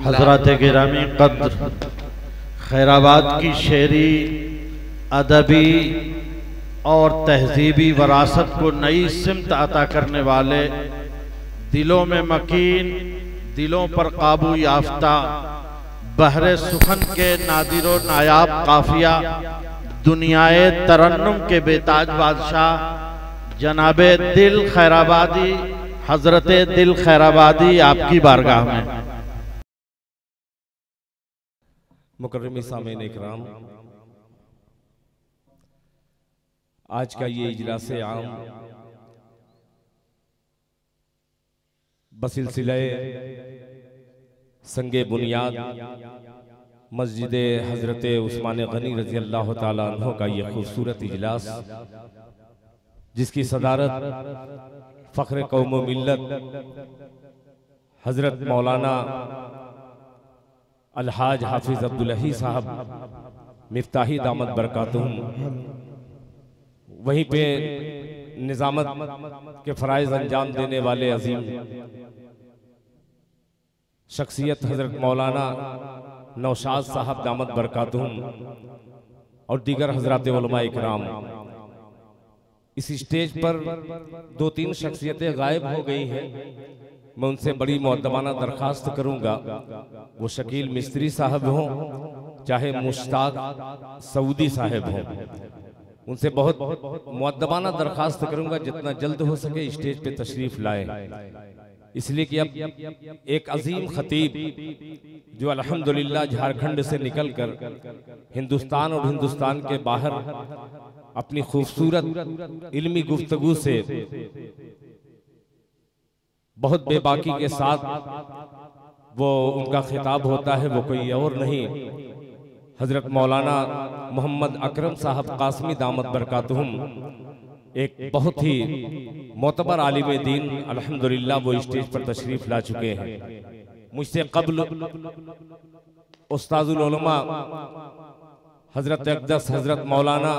हज़रत गिरामी क़द्र खैराबाद की शेरी, अदबी और तहजीबी वरासत को नई सिमत अता करने वाले, दिलों में मकीन, दिलों पर काबू याफ्ता, बहरे सुखन के नादिरो नायाब काफिया, दुनियाए तरन्नुम के बेताज बादशाह जनाबे दिल खैराबादी, हजरत दिल खैराबादी आपकी बारगाह में। मुकर्रमी सामीन इकराम, आज का ये इजलास आम बसिलसिले संगे बुनियाद मस्जिद हजरत उस्मान गनी रजी अल्लाह ताला अन्हु का ये खूबसूरत इजलास, जिसकी सदारत फ़ख्र कौम व मिल्लत हजरत मौलाना अलहाज हाफिज अब्दुल्लाही साहब मिफ्ताही दामत बरकातुहुम, वहीं पे निज़ामत के फ़राइज़ अंजाम देने वाले अजीम शख्सियत हजरत मौलाना नौशाद साहब दामत बरकातुहुम और दीगर हजरात उलमा इकराम, इस स्टेज पर दो तीन शख्सियतें गायब हो गई हैं। मैं उनसे बड़ी मुअद्दबाना दरखास्त करूंगा, वो शकील मिस्त्री साहब हों चाहे मुश्ताक सऊदी साहब हों, उनसे बहुत मुअद्दबाना दरखास्त करूंगा जितना जल्द हो सके स्टेज पे तशरीफ लाएं। इसलिए कि अब एक अजीम खतीब जो अल्हम्दुलिल्लाह झारखंड से निकलकर हिंदुस्तान और हिंदुस्तान के बाहर अपनी खूबसूरत इल्मी गुफ्तगू से बहुत बेबाकी के साथ वो उनका खिताब होता है, वो कोई और नहीं हजरत मौलाना मोहम्मद अकरम साहब कासमी दामत बरकातुहुम, एक बहुत ही मोतबर आलिम दीन, अल्हम्दुलिल्लाह वो स्टेज पर तशरीफ ला चुके हैं। मुझसे कब्ल उस्ताजुल उलमा हजरत अक़दस हजरत मौलाना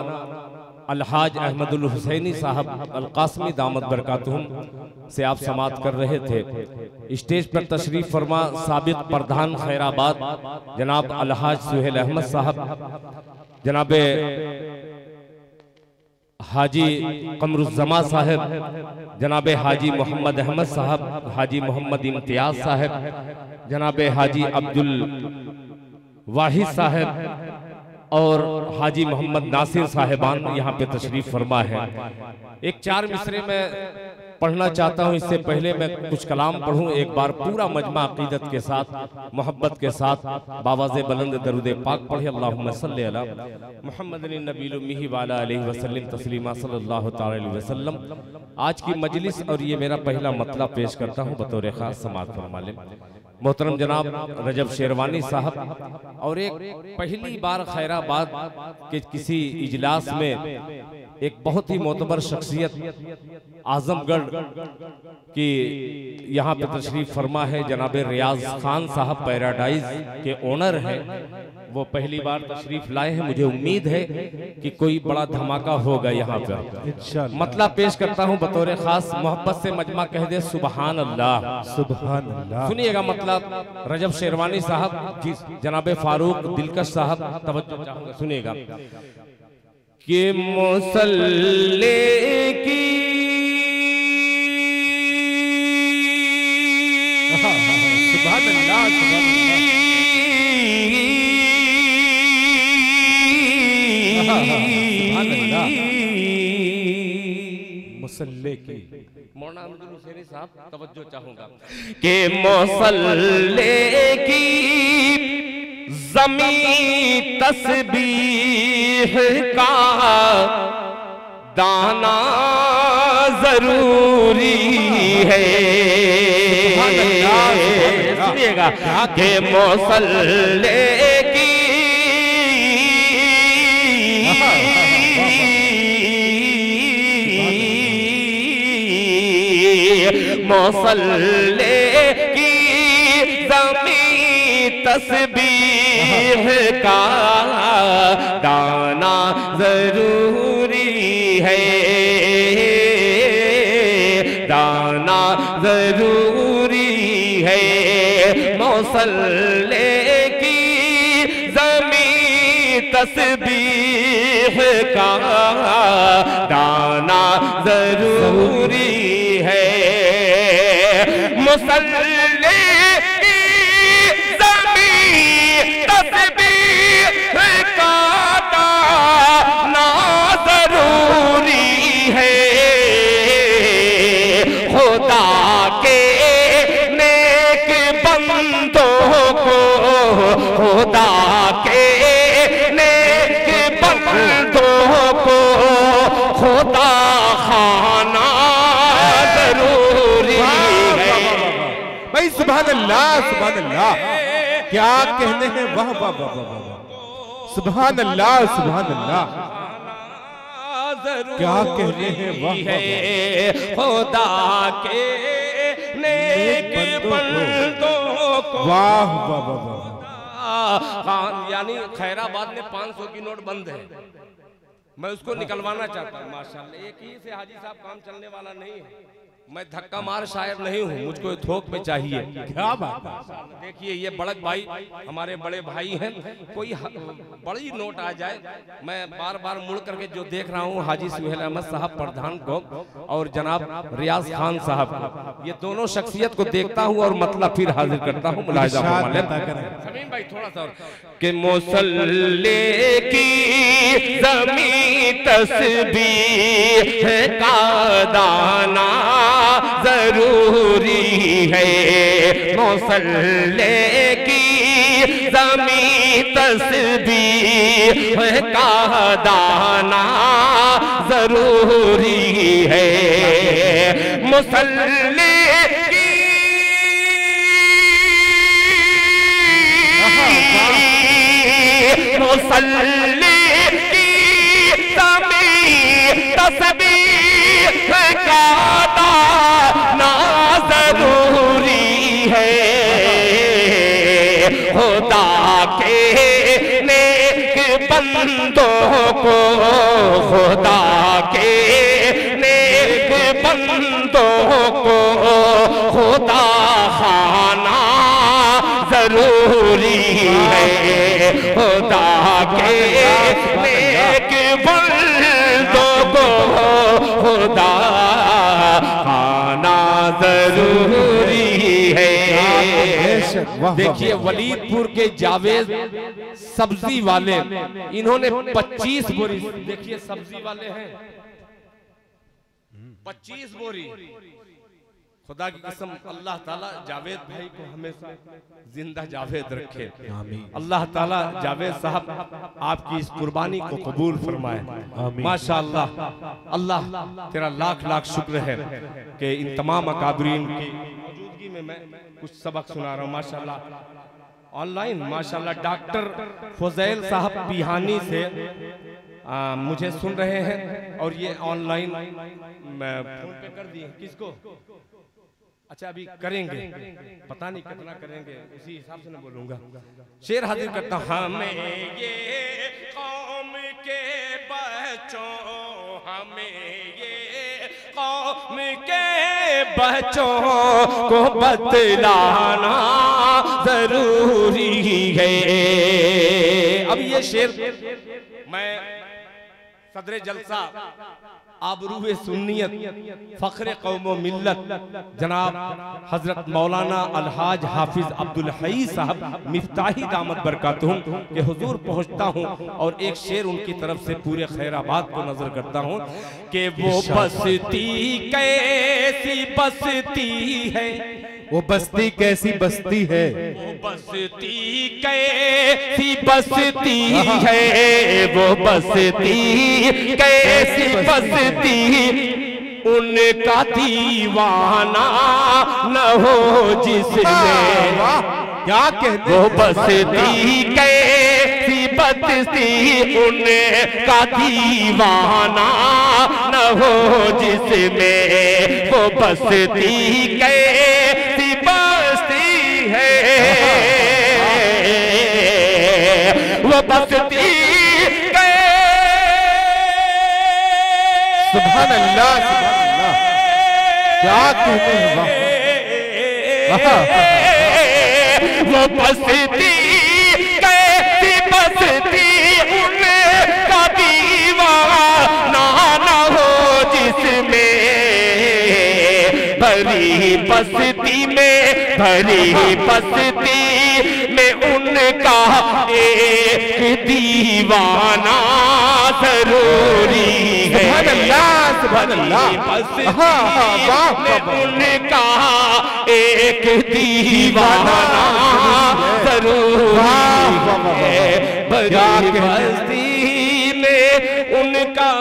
अलहाज अहमदुल हुसैनी साहब अल कासमी दामत बरकातुहुम से आप समात कर रहे थे। स्टेज पर तशरीफ फरमा साबिक प्रधान खैराबाद जनाब अलहाज सुहेल अहमद साहब, जनाबे हाजी कमरुज़्ज़मा साहब, जनाबे हाजी मोहम्मद अहमद साहब, हाजी मोहम्मद इम्तियाज साहब, जनाबे हाजी अब्दुल वाहिद साहब और हाजी मोहम्मद नासिर साहिबान यहाँ पे तशरीफ फरमा है। एक चार मिसरे में पढ़ना चाहता हूँ, इससे पहले मैं कुछ कलाम पढ़ूँ। एक बार पूरा मजमा अकीदत के साथ, मोहब्बत के साथ बावाज़े बुलंद दरूद पाक पढ़े। अल्लाहुम्मा सल्ली अला मुहम्मदिन नबील उम्मी व अला आलिहि वसल्लम तस्लीमा सल्लल्लाहु तआला अलैहि वसल्लम। आज की मजलिस और ये मेरा पहला मतलब पेश करता हूँ बतौर खास समाअत फरमा लें मोहतरम जनाब रजब शेरवानी साहब, और एक पहली बार खैराबाद के किसी इजलास में एक बहुत ही मोतबर शख्सियत आजमगढ़ की यहाँ पे तशरीफ फरमा है, जनाब रियाज खान साहब पैराडाइज के ओनर हैं, वो पहली बार तशरीफ लाए हैं। मुझे उम्मीद है कि कोई बड़ा धमाका होगा यहाँ पर। मतलब पेश करता हूँ बतौर खास, मोहब्बत से मजमा कह दे सुबहान अल्लाह, सुबहान अल्लाह। सुनिएगा मतलब रजब शेरवानी साहब, जनाब फारूक दिलकश साहब, तवज्जो चाहूंगा, सुनिएगा कि मुसल्ले की सुभान अल्लाह, सुभान अल्लाह, मुसल्ले की मौलाना अब्दुल हुसैनी साहब, तवज्जो चाहूंगा कि मुसल्ले की ज़मीं तस्बीह का दाना जरूरी है। सुनिएगा कि मुसल्ले की मुसल्ले की ज़मीं तस्बीह का दाना जरूरी है, दाना जरूरी है। मुसल्ले की ज़मीं तस्बीह का दाना जरूरी है। मुसल्ले की ज़मीं तस्बीह का दाना जरूरी है। खुदा के नेक बंदों को, खुदा के नेक बंदों को खुदा खाना जरूरी है। भाई सुभान अल्लाह, सुभान अल्लाह, क्या कहने हैं, वाह वाह वाह वाह वाह, सुभान अल्लाह, सुभान अल्लाह, क्या कहने हैं, वाह वाह, खुदा के नेक बंदों को, वाह वाह वाह वाह। यानी खैराबाद में 500 की नोट बंद है, मैं उसको निकलवाना चाहता हूँ। माशाल्लाह, एक ही से हाजी साहब काम चलने वाला नहीं है। मैं धक्का मार शायर नहीं हूँ, मुझको थोक पे चाहिए। क्या बात है। देखिए ये बड़क भाई हमारे बड़े भाई हैं, कोई बड़ी नोट आ जाए, मैं बार बार मुड़ करके जो देख रहा हूँ हाजी सुहेल अहमद साहब प्रधान को और जनाब रियाज खान साहब को, ये दोनों शख्सियत को देखता हूँ और मतलब फिर हाजिर करता हूँ। मुलाहिजा समीम भाई थोड़ा सा कि मुसल्ले की ज़मीं तस्बीह का दाना जरूरी है। मुसल्ले की ज़मीं तस्बीह का दाना जरूरी है। मुसल्ले की मुसल्ले की ज़मीं तस्बीह का दाना जरूरी है। खुदा के नेक बंदों को, खुदा के नेक बंदों को खुदा खाना जरूरी है। खुदा के नेक बंदों को खुदा खाना जरूरी है। देखिए वलीदपुर के जावेद सब्जी वाले, इन्होंने 25 बोरी, देखिए सब्जी वाले हैं 25 बोरी। खुदा की कसम अल्लाह ताला जावेद भाई को हमेशा जिंदा जावेद रखे। अल्लाह ताला जावेद साहब आपकी इस कुर्बानी को कबूल फरमाए। माशाअल्लाह, अल्लाह तेरा लाख लाख शुक्र है कि इन तमाम अकाबरीन की मौजूदगी में मैं कुछ सबक सुना रहा हूँ। माशाअल्लाह ऑनलाइन माशाअल्लाह डॉक्टर फुजैल साहब पिहानी से मुझे सुन रहे हैं और ये ऑनलाइन मैं फोन पे कर दिए। किसको? अच्छा अभी करेंगे, पता नहीं कितना करेंगे, उसी हिसाब से मैं बोलूंगा। शेर हाजिर करता हूं। हमें ये कौम के बच्चों, हमें ये कौम के बच्चों को बतलाना जरूरी है। अब ये शेर मैं सदरे जलसा आबरूए सुन्नियत फख्रे कौमो मिल्लत जनाब हजरत मौलाना अलहाज हाफिज अब्दुल हई साहब मिफ्ताही दामत बरकातुहुम के हुजूर पहुंचता हूं और एक शेर उनकी तरफ से पूरे खैराबाद को नजर करता हूं कि वो बस्ती कैसी बस्ती है, वो बस्ती कैसी बस्ती है, वो बस्ती कैसी बस्ती है, वो बस्ती कैसी बस्ती, उनका दीवाना न हो जिसमें, क्या कहते, वो बस्ती कैसी बस्ती, उनका दीवाना न हो जिसमें, वो बस्ती कैसी बस्ती है, वो बस्ती सुभान अल्लाह, सुभान अल्लाह, क्या कहते हैं, वो बसती कैसी बसती उनका दीवाना ना हो जिसमें भरी बस्ती में, भरी बस्ती में उनका एक दीवाना जरूरी है। सुभान अल्लाह, सुभान अल्लाह। बस्ती में उनका एक दीवाना जरूरी है। भरी बस्ती में उनका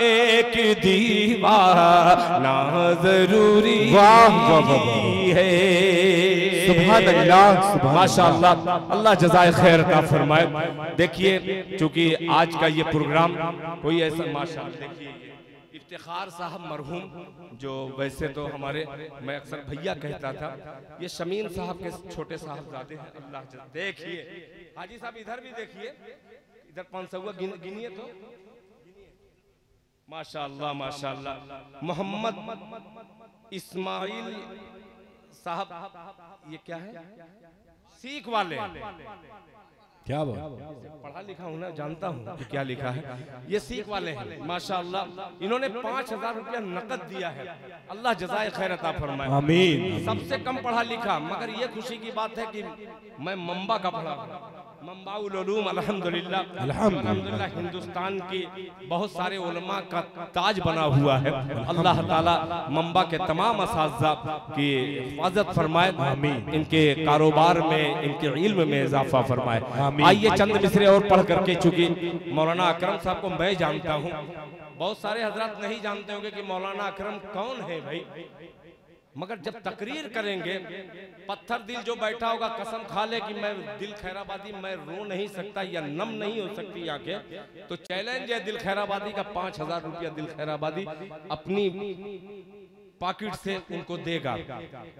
एक दीवाना जरूरी है। सुभान अल्लाह, माशाअल्लाह, अल्लाह जज़ाए खैर अता फरमाए। देखिए चूंकि आज का ये प्रोग्राम कोई ऐसा माशाअल्लाह, देखिए इफ्तिखार साहब मरहूम जो वैसे तो हमारे, मैं अक्सर भैया कहता था, ये शमीन साहब के छोटे साहबजादे हैं। अल्लाह देखिए हाजी साहब इधर भी देखिए, इधर 500 गिनिए तो माशाअल्लाह माशाअल्लाह। मोहम्मद इस्माइल साहब, ये क्या है? सीख वाले, क्या बात, पढ़ा लिखा हूं ना, जानता हूं कि क्या लिखा है। ये सीख वाले हैं माशाअल्लाह। इन्होंने 5000 रुपया नकद दिया है। अल्लाह जज़ाए खैर अता फरमाए, आमीन। सबसे कम पढ़ा लिखा, मगर ये खुशी की बात है कि मैं मंबा का पढ़ा, मंबाउल उलूम अल्हम्दुलिल्लाह अल्हम्दुलिल्लाह हिंदुस्तान की बहुत सारे उलमा का ताज बना हुआ है। अल्लाह ताला मंबा के तमाम असातिज़ा की हिफाजत फरमाए, इनके कारोबार में, इनके इल्म में इजाफा फरमाए। आइए चंद मिसरे और पढ़ करके, चूंकि मौलाना अकरम साहब को मैं जानता हूँ, बहुत सारे हजरत नहीं जानते होंगे कि मौलाना अकरम कौन है भाई, मगर जब तकरीर करेंगे, पत्थर दिल जो बैठा होगा कसम खा ले कि मैं दिल खैराबादी, मैं रो नहीं सकता या नम नहीं हो सकती आंखें, तो चैलेंज है दिल खैराबादी का 5000 रुपया दिल खैराबादी अपनी पॉकेट से उनको देगा।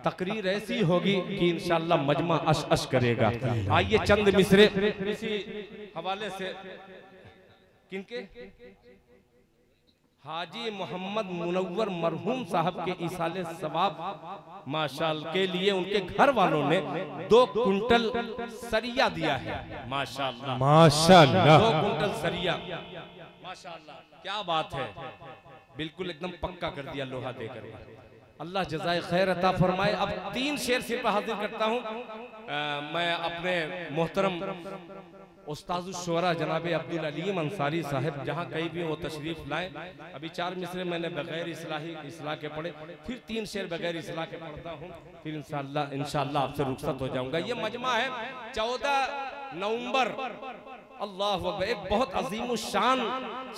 तकरीर ऐसी होगी कि इंशाअल्लाह मजमा अश अश करेगा। आइए चंद मिसरे इसी हवाले से, किनके? हाजी मोहम्मद मुनव्वर मरहूम साहब के इसाले सवाब माशाअल्लाह के लिए उनके घर वालों ने 2 कुंटल सरिया दिया है। माशाअल्लाह माशाअल्लाह, 2 कुंटल सरिया, माशाअल्लाह, क्या बात है, बिल्कुल एकदम पक्का कर दिया लोहा देकर। अल्लाह जज़ाए खैर अता फरमाए। अब 3 शेर सिर्फ हाजिर करता हूँ। मैं अपने मोहतरम उस्ताद शुरा जनाब अब्दुल अलीम अंसारी साहब जहाँ कहीं भी वो तशरीफ लाए, अभी 4 मिसरे मैंने बगैर इस्लाह के पढ़े, फिर 3 शेर बगैर इस्लाह के पढ़ता हूँ, फिर इंशाअल्लाह आपसे रुखसत हो जाऊंगा। ये मजमा है 14 नवंबर, अल्लाह अकबर, एक बहुत अजीम शान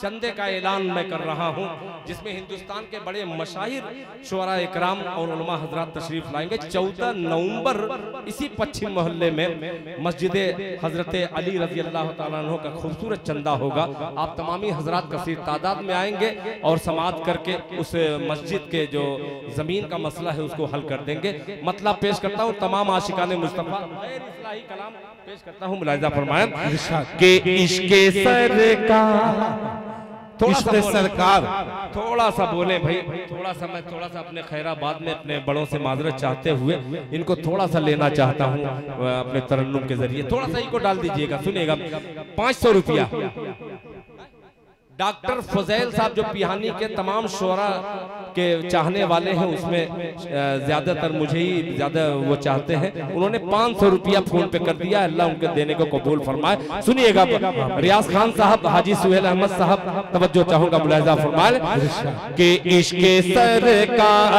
चंदे का ऐलान मैं कर रहा हूँ, जिसमें हिंदुस्तान के बड़े मशाहिर शुअरा इकराम और उलमा हजरात तशरीफ लाएंगे। 14 नवंबर इसी पश्चिम मोहल्ले में मस्जिद हजरत अली रजी अल्लाह तआला अन्हु का खूबसूरत चंदा होगा। आप तमामी हजरात कसीर तादाद में आएंगे और समाअत करके उस मस्जिद के जो जमीन का मसला है उसको हल कर देंगे। मतलब पेश करता हूँ तमाम आशिकाने मुस्तफा, गैर इस्लाही कलाम पेश करता हूँ, मुलाहिजा फरमाएं कि इश्के सरकार, थोड़ा सा बोले भाई, थोड़ा सा मैं थोड़ा सा अपने खैराबाद में अपने बड़ों से माजरत चाहते हुए इनको थोड़ा सा लेना चाहता हूँ अपने तरन्नुम के जरिए, थोड़ा सा इनको डाल दीजिएगा। सुनिएगा 500 रुपया डॉक्टर फजैल साहब जो पिहानी के तमाम शोरा के चाहने वाले हैं, उसमें ज्यादातर मुझे ही ज्यादा वो चाहते हैं, उन्होंने 500 रुपया फोन पे कर दिया। अल्लाह उनके देने को कबूल फरमाए। सुनिएगा रियाज खान साहब, हाजी सुहेल अहमद साहब, तवज्जो चाहूंगा, मुलाहिजा फरमाए कि इश्के सरकार,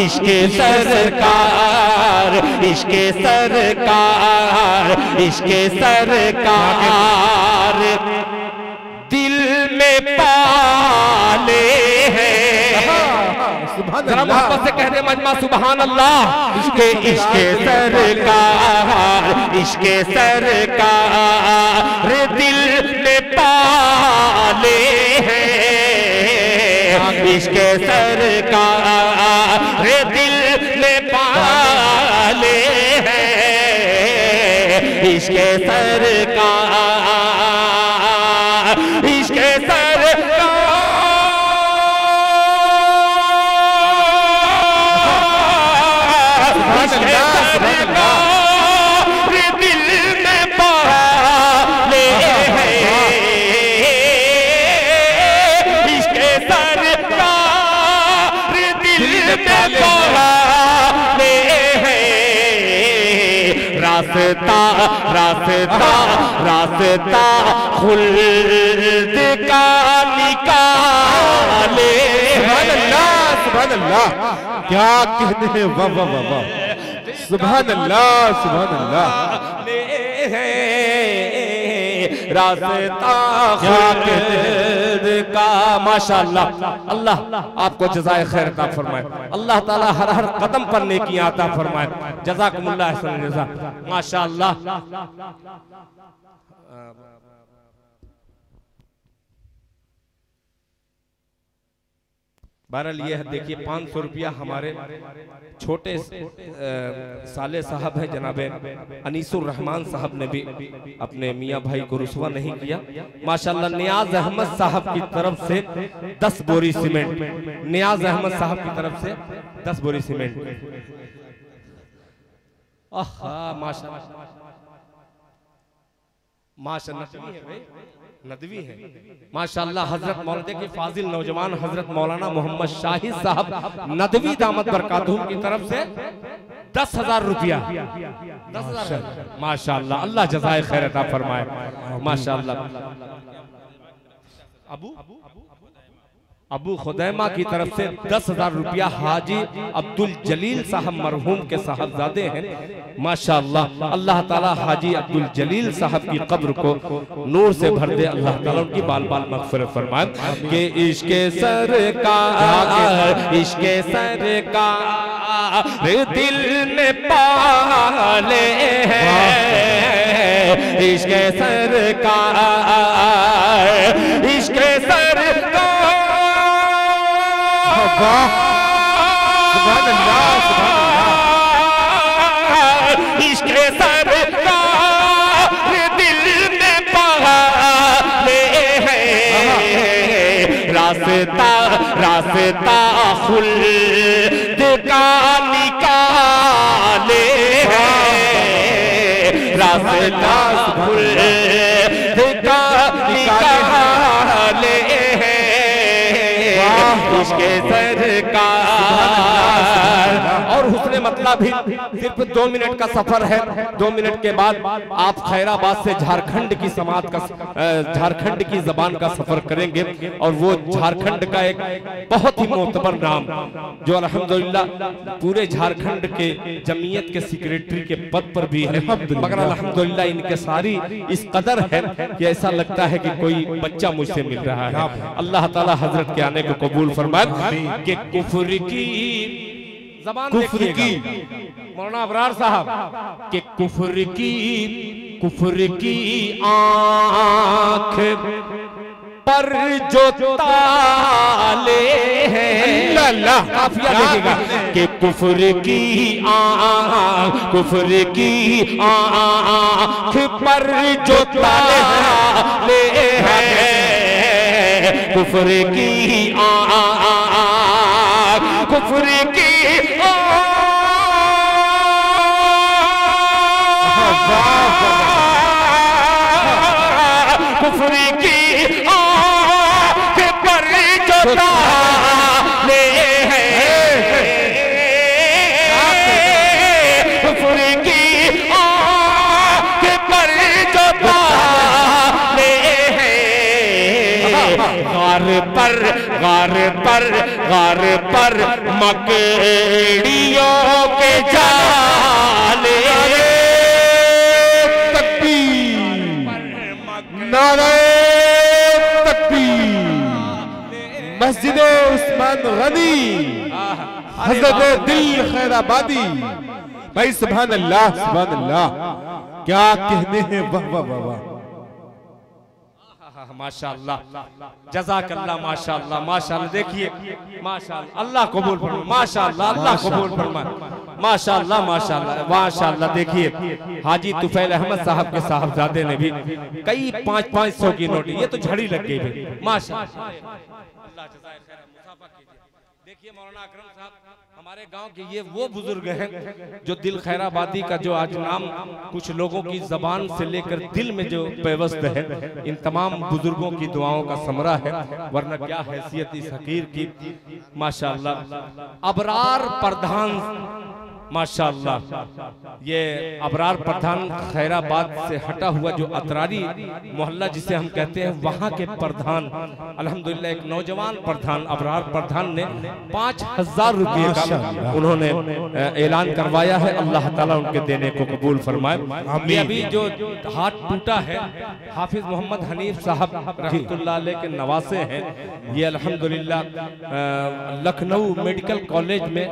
इश्के सरकार, इश्के सरकार, इश्के सरकार दिल में पाले हैं। जरा मोहब्बत से कह दे मजमा सुभान अल्लाह। इश्के इश्के सरकार, इश्के सरकार दिल में पाले हैं। इश्के सरकार दिल में पाले हैं। इश्के सरकार में बहाने हैं, रास्ता रास्ता रास्ता खुल्द का निकाले। सुभान अल्लाह, सुभान अल्लाह, क्या कहने हैं, वाह वाह वाह वाह, सुभान अल्लाह, सुभान अल्लाह, रास्ता खुल्द का। माशाअल्लाह, अल्लाह आपको जज़ाए खैर अता फरमाए, अल्लाह ताला हर हर कदम पर नेकियां अता फरमाए। जज़ाकुमुल्लाह अहसन जज़ा। माशाअल्लाह। बहरहाल ये है, देखिए 500 रुपया हमारे छोटे साले साहब हैं जनाबे अनीसुर रहमान साहब ने भी अपने मियाँ भाई को रुसवा नहीं किया। माशाल्लाह नियाज अहमद साहब की तरफ से 10 बोरी सीमेंट, नियाज अहमद साहब की तरफ से 10 बोरी सीमेंट। माशाल्लाह नदवी है माशाल्लाह। हजरत मौलाना के फाजिल नौजवान हजरत मौलाना मोहम्मद शाहिद साहब नदवी दामत बरकातुहू की तरफ से 10,000 रुपया। 10,000 माशाल्लाह, अल्लाह जज़ाए खैर अता फरमाए। माशाल्लाह। अबू खुदैमा की तरफ से 10,000 रुपया हाजी अब्दुल जलील साहब मरहूम के साहबजादे हैं। माशाअल्लाह, अल्लाह ताला हाजी अब्दुल जलील साहब की कब्र को नूर से भर दे, अल्लाह ताला उनकी बाल बाल मग़फ़िरत फरमाए। कि इश्क़े सरकार, इश्क़े सरकार दिल ने पाले हैं, इश्क़े सरकार, इश्क़े सरकार। सुभान अल्लाह, सुभान अल्लाह, इश्क़े सरकार दिल में पाले हैं, रास्ता रास्ता खुल्द का निकाले हैं, रास्ता खुल्द का निकाले हैं, इश्क़े सरकार। और हुस्ने मतलब भी सिर्फ 2 मिनट का सफर है। 2 मिनट के बाद आप खैराबाद से झारखंड की समात का, झारखंड की जबान का सफर करेंगे। और वो झारखंड का एक बहुत ही मोतबर नाम जो अल्हम्दुलिल्लाह पूरे झारखंड के जमीयत के सेक्रेटरी के पद पर भी है, मगर अल्हम्दुलिल्लाह इनके सारी इस कदर है कि ऐसा लगता है कि कोई बच्चा मुझसे मिल रहा है। अल्लाह ताला हजरत के आने को कबूल फरमाए। कि कुफ्र की ज़बान, कुफ्र की मौलाना अबरार साहब के कुफ्र की आँख पर जो ताले हैं, काफिया देखेगा कि कुफ्र की आँख, कुफ्र की आँख पर जो ताले हैं, कुफ्र की आँख, कुफ्र की कुफ्र की आँख पर जो ताले हैं, कुफ्र की आँख पर जो ताले हैं, गार पर मकड़ियों के जाले। नारे तकबीर। मस्जिद उस्मान गनी हजरत दिल खैराबादी भाई, सुभान अल्लाह, सुभान अल्लाह, क्या कहने हैं, वाह वाह वाह वाह, माशाअल्लाह, जज़ाकल्लाह, माशाअल्लाह, माशाअल्लाह। देखिए माशाअल्लाह, अल्लाह कबूल फरमाए, माशाअल्लाह, अल्लाह कबूल फरमाए, माशाअल्लाह, माशाअल्लाह, माशाअल्लाह। देखिए हाजी तुफैल अहमद साहब के साहबजादे ने भी कई 500-500 की नोट, ये तो झड़ी लग गई भाई, माशाअल्लाह। अल्लाह जज़ाए खैर, मुसाफा कीजिए। देखिए मौलाना अकरम साहब हमारे गांव के ये वो बुजुर्ग हैं जो दिल खैराबादी का जो आज नाम कुछ लोगों की जबान से लेकर दिल में जो पेवस्त है, इन तमाम बुजुर्गों की दुआओं का समरा है, वरना क्या हैसियत इस हकीर की। माशाअल्लाह अबरार प्रधान, माशाअल्लाह ये अबरार प्रधान खैराबाद से हटा हुआ जो अतरारी मोहल्ला जिसे हम कहते हैं, वहां के प्रधान अल्हम्दुलिल्लाह एक नौजवान प्रधान अबरार प्रधान ने 5000 रुपये का उन्होंने ऐलान करवाया है। अल्लाह ताला उनके देने को कबूल फरमाए। ये अभी जो हाथ टूटा है हाफिज मोहम्मद हनीफ साहब रहमतुल्लाह अलैह के नवासे हैं, ये अल्हम्दुलिल्लाह लखनऊ मेडिकल कॉलेज में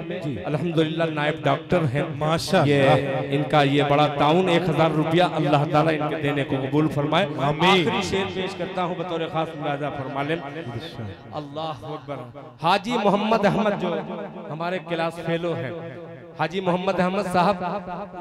अल्हम्दुलिल्लाह नायब डॉक्टर हैं। माशाअल्लाह ये इनका ये बड़ा ताउन 1000 रुपया अल्लाह ताला इनके देने को कबूल फरमाए। आखिरी शेर पेश करता हूँ बतौर खास मुलाजा फरमा लें। अल्लाह अकबर। हाजी मोहम्मद अहमद जो हमारे क्लास फेलो हैं, हाजी मोहम्मद अहमद साहब,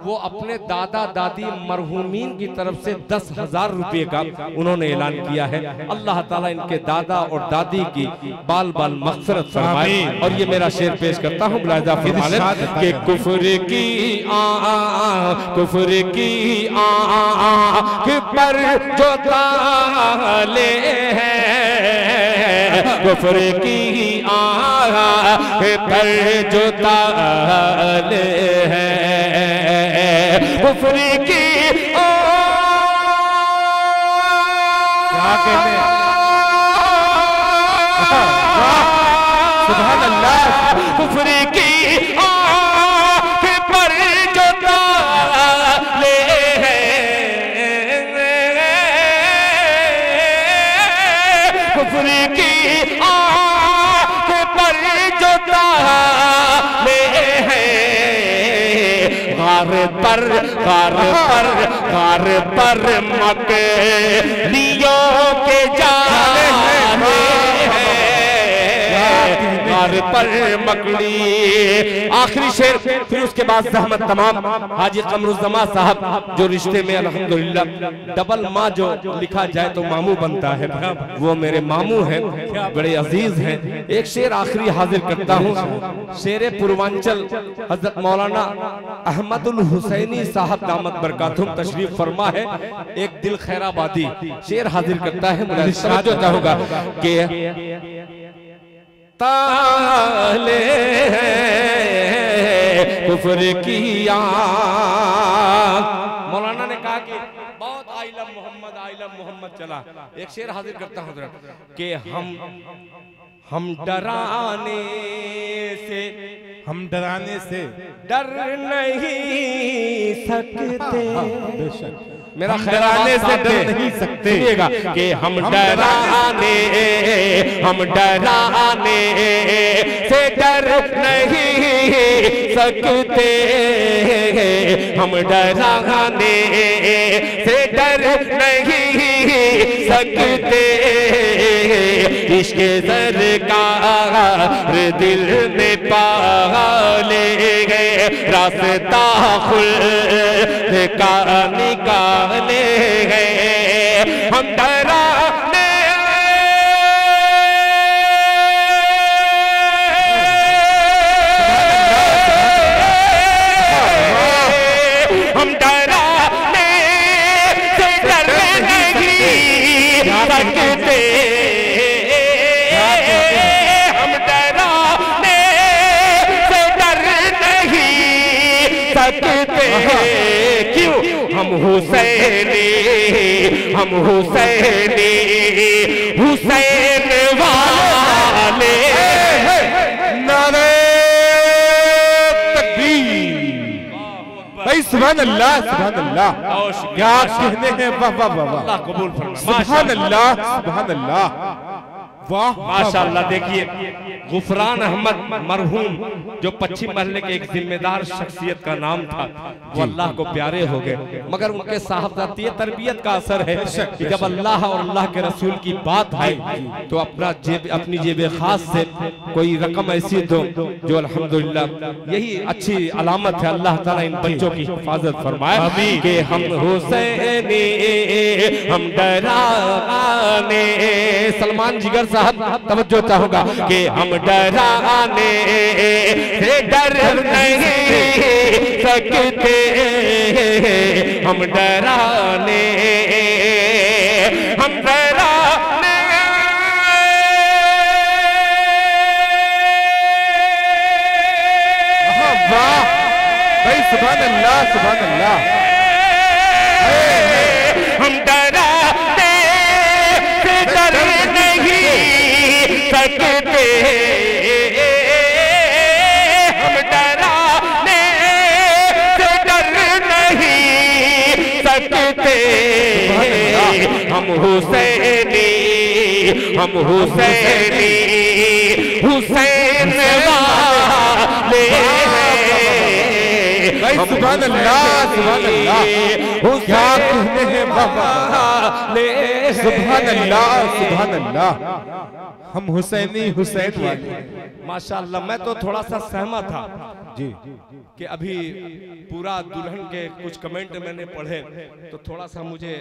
वो अपने दादा दादी मरहूमीन की तरफ से 10,000 रुपये का उन्होंने ऐलान किया है। अल्लाह ताला इनके दादा और दादी की बाल बाल मग़फ़िरत फरमाए। और ये मेरा शेर पेश करता हूँ मुलाहिज़ा फरमा लें कि कुफ्र की आँख पर जो ताले हैं, कुफ्र की आँख पर जो ताले हैं, कुफ्र की क्या कहते हैं, सुभान अल्लाह, कुफ्र की आँख पर जो ताले हैं, कुफ्र की आँख पर जो ताले हैं, गार पर मकड़ियों के जाले हैं, गार पर मकड़ी। आखिरी शेर, फिर उसके बाद जहमत तमाम। हाजी कमरुज़्ज़मा साहब जो रिश्ते में अल्हम्दुलिल्लाह डबल माँ जो लिखा जाए तो मामू बनता है, वो मेरे मामू हैं, बड़े अजीज हैं। एक शेर आखिरी हाजिर करता हूँ, शेर पूर्वांचल हजरत मौलाना अहमदुल हुसैनी साहब दामत बरकातुहुम तशरीफ फरमा है। एक दिल खैराबादी शेर हाजिर करता है, मुझे समझो चाहूंगा कि ताले कुफ्र की आँख। मौलाना ने कहा कि बहुत आइलम मोहम्मद चला। एक शेर हाजिर करता हूँ कि हम डराने से डर नहीं सकते, मेरा डराने से डर नहीं सकते कि हम डराने से डर नहीं सकते, हम डराने से डर नहीं सकते। इश्क़ सरकार दिल में पाले गए, रास्ता खुद का निकाले गए, हम डराने हम डराने से डर नहीं सकते, हम डराने से डर नहीं सकते। क्यों? हम हुसैनी हुसैन वाले। नारे भाई सुभान अल्लाह, सुभान अल्लाह, क्या कहने हैं, वाह वाह वाह, अल्लाह कबूल फरमाए। सुभान अल्लाह, सुभान अल्लाह, वाह माशाअल्लाह। देखिए गुफरान अहमद मरहूम जो पश्चिम महल्ले के एक जिम्मेदार शख्सियत का नाम था, वो अल्लाह को प्यारे हो गए, मगर उनके साहबजाती तरबियत का असर है कि जब अल्लाह और अल्लाह के रसूल की बात आई तो अपनी जेब खास से कोई रकम ऐसी दो जो अल्हम्दुलिल्लाह यही अच्छी अलामत है। अल्लाह ताला इन बच्चों की हिफाजत फरमाए कि हम हुसैनी हम डराने। सलमान जिगर साहब साहब तवज्जो चाहूंगा कि हम डराने से डर नहीं सकते, हम डराने हम डराने वाह भाई, सुभान अल्लाह सुभान अल्लाह। हम डराने से डर नहीं सकते, हम डराने से डर नहीं सकते, हम हुसैनी हम हुसैनी हुसैन वाले भाई सुभान अल्लाह सुभान अल्लाह। क्या कहते हैं बाबा, सुभान अल्लाह सुभान अल्लाह। हम हुसैनी हुसैन वाले। माशाअल्लाह। मैं तो थोड़ा सा सहमत था जी कि अभी पूरा दुल्हन के कुछ कमेंट मैंने पढ़े तो थोड़ा सा मुझे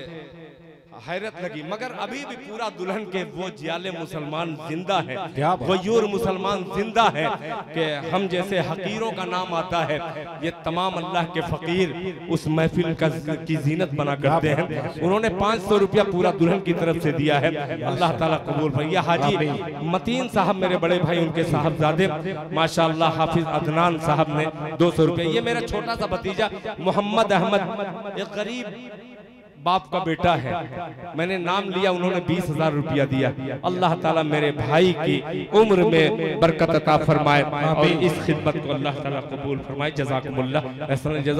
हैरत लगी, मगर अभी भी पूरा दुल्हन के वो जियाले मुसलमान जिंदा है, गयूर मुसलमान जिंदा है कि हम जैसे हकीरों का नाम आता है, ये तमाम अल्लाह के फकीर उस महफिल की जीनत बना करते हैं। उन्होंने 500 रुपया पूरा दुल्हन की तरफ से दिया है, अल्लाह ताला कबूल फरमाए। हाजी मतीन साहब मेरे बड़े भाई, उनके साहबजादे माशाअल्लाह हाफिज अदनान साहब ने 200 रुपया। ये मेरा छोटा सा भतीजा मोहम्मद अहमद, एक गरीब बाप का बेटा है, मैंने नाम लिया, उन्होंने 20,000 रुपया दिया। अल्लाह ताला मेरे भाई की उम्र में बरकत अता फरमाए और इस खिदमत को अल्लाह ताला कबूल फरमाए। जज़ाकुमुल्लाह, एहसान जज़ा।